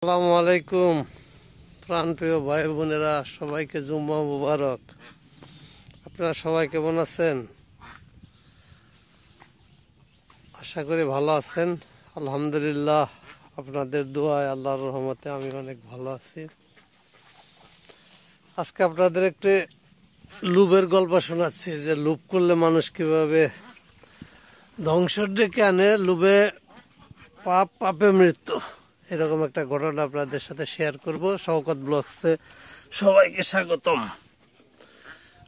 আসসালামু আলাইকুম প্রাণপ্রিয় ভাই বোনেরা, সবাইকে জুম্মা মুবারক। আপনারা সবাই কেমন আছেন? আশা করি ভালো আছেন। আলহামদুলিল্লাহ, আপনাদের দোয়ায় আল্লাহর রহমতে আমি অনেক ভালো আছি। আজকে আপনাদের একটি লুভের গল্প শোনাচ্ছি, যে লুভ করলে মানুষ কিভাবে ধ্বংসের ডেকে আনে। লুভে পাপ, পাপে মৃত্যু, এরকম একটা ঘটনা আপনাদের সাথে শেয়ার করব। শওকত ব্লগসে সবাইকে স্বাগতম।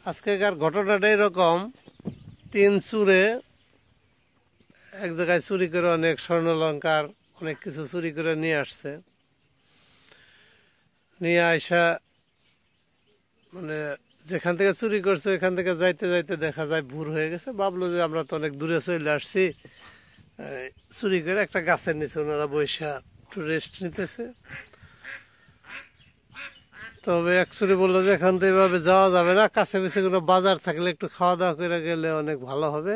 আজকেকার ঘটনাটা এরকম, 3 চুরে এক জায়গায় চুরি করে অনেক স্বর্ণালঙ্কার অনেক কিছু চুরি করে নিয়ে আসছে। নিয়ে আইসা মানে যেখান থেকে চুরি করছে ওইখান থেকে যাইতে যাইতে দেখা যায় ভোর হয়ে গেছে। ভাবলো যে আমরা তো অনেক দূরে চলে আসছি, চুরি করে একটা গাছের নিচে ওনারা বৈশা একটু রেস্ট নিতেছে। তবে অ্যাকচুয়ালি বললো যে এখান থেকে এভাবে যাওয়া যাবে না, কাছে পিছে কোনো বাজার থাকলে একটু খাওয়া দাওয়া করে গেলে অনেক ভালো হবে।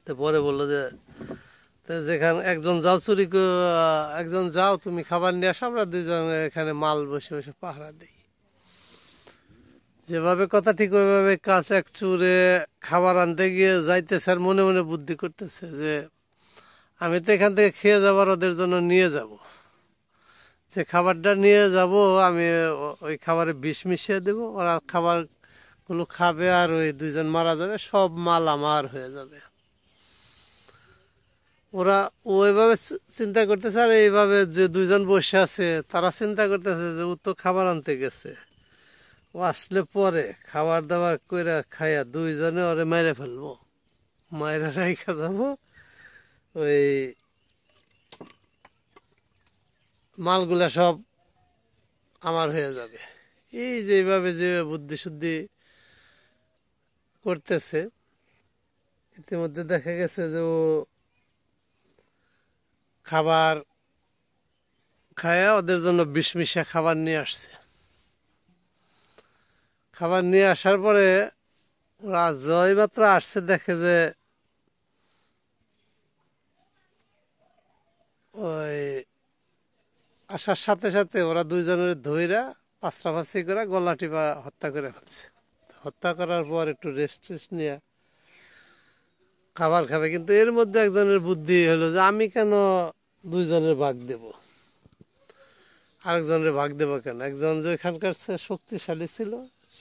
তো পরে বললো যে যেখানে একজন যাও একজন যাও, তুমি খাবার নিয়ে আসো, আমরা দুইজন এখানে মাল বসে বসে পাহারা দিই। যেভাবে কথা ঠিক ওইভাবে কাছে এক চুরে খাবার আনতে গিয়ে যাইতেছে, আর মনে মনে বুদ্ধি করতেছে যে আমি তো এখান থেকে খেয়ে যাবার ওদের জন্য নিয়ে যাব, যে খাবারটা নিয়ে যাব আমি ওই খাবারে বিষ মিশিয়ে দেবো, ওরা খাবারগুলো খাবে আর ওই দুইজন মারা যাবে, সব মাল আমার হয়ে যাবে। ওরা ওইভাবে চিন্তা করতেছে, আর এইভাবে যে দুইজন বসে আছে তারা চিন্তা করতেছে যে ও তো খাবার আনতে গেছে, ও আসলে পরে খাবার দাবার কইরা খাইয়া দুইজনে ওরে মেরে ফেলবো, মায়েরা রাইখা যাবো, ওই মালগুলা সব আমার হয়ে যাবে। এই যে এইভাবে যে বুদ্ধি শুদ্ধি করতেছে, ইতিমধ্যে দেখা গেছে যে ও খাবার খায়া ওদের জন্য বিষ মিশা খাবার নিয়ে আসছে। খাবার নিয়ে আসার পরে ওরা জয় মাত্র আসছে, দেখে যে ওই আসার সাথে সাথে ওরা দুইজনের ধইরা পাঁচরাপাঁচি করে গলা টিপা হত্যা করে ফেলছে। হত্যা করার পর একটু রেস্ট টেস্ট নিয়ে খাবার খাবে, কিন্তু এর মধ্যে একজনের বুদ্ধি হলো যে আমি কেন দুইজনের ভাগ দেব, আরেকজনের ভাগ দেব কেন? একজন যে এখানকার শক্তিশালী ছিল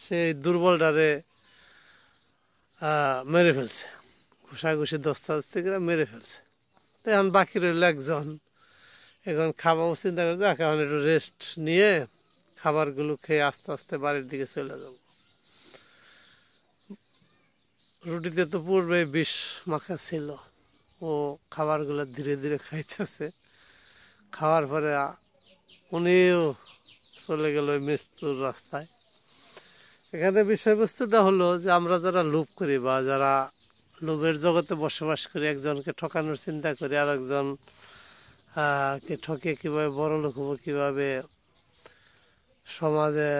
সেই দুর্বলটারে মেরে ফেলছে, ঘুষাঘুষি দস্তাদস্তি করে মেরে ফেলছে। তো এখন বাকি রইল একজন। এখন খাবার চিন্তা করে যাক এখন একটু রেস্ট নিয়ে খাবারগুলো খেয়ে আস্তে আস্তে বাড়ির দিকে চলে যাব। রুটিতে তো পূর্বে বিষ মাখা ছিল, ও খাবারগুলো ধীরে ধীরে খাইতেছে। খাওয়ার পরে উনিও চলে গেল ওই মৃত্যুর রাস্তায়। এখানে বিষয়বস্তুটা হলো যে আমরা যারা লোভ করি বা যারা লোভের জগতে বসবাস করি, একজনকে ঠকানোর চিন্তা করি, আর একজন কে ঠকে কীভাবে বড়লোক হবো, কীভাবে সমাজে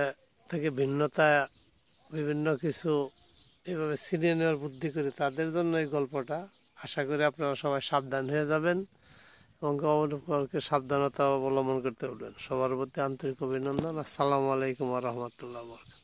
থেকে ভিন্নতা বিভিন্ন কিছু এভাবে ছিনিয়ে নেওয়ার বুদ্ধি করি, তাদের জন্য এই গল্পটা। আশা করি আপনারা সবাই সাবধান হয়ে যাবেন এবং অবলম্বনকে সাবধানতা অবলম্বন করতে বলবেন। সবার প্রতি আন্তরিক অভিনন্দন। আসসালামু আলাইকুম ওয়া রাহমাতুল্লাহি ওয়া বারাকাতুহু।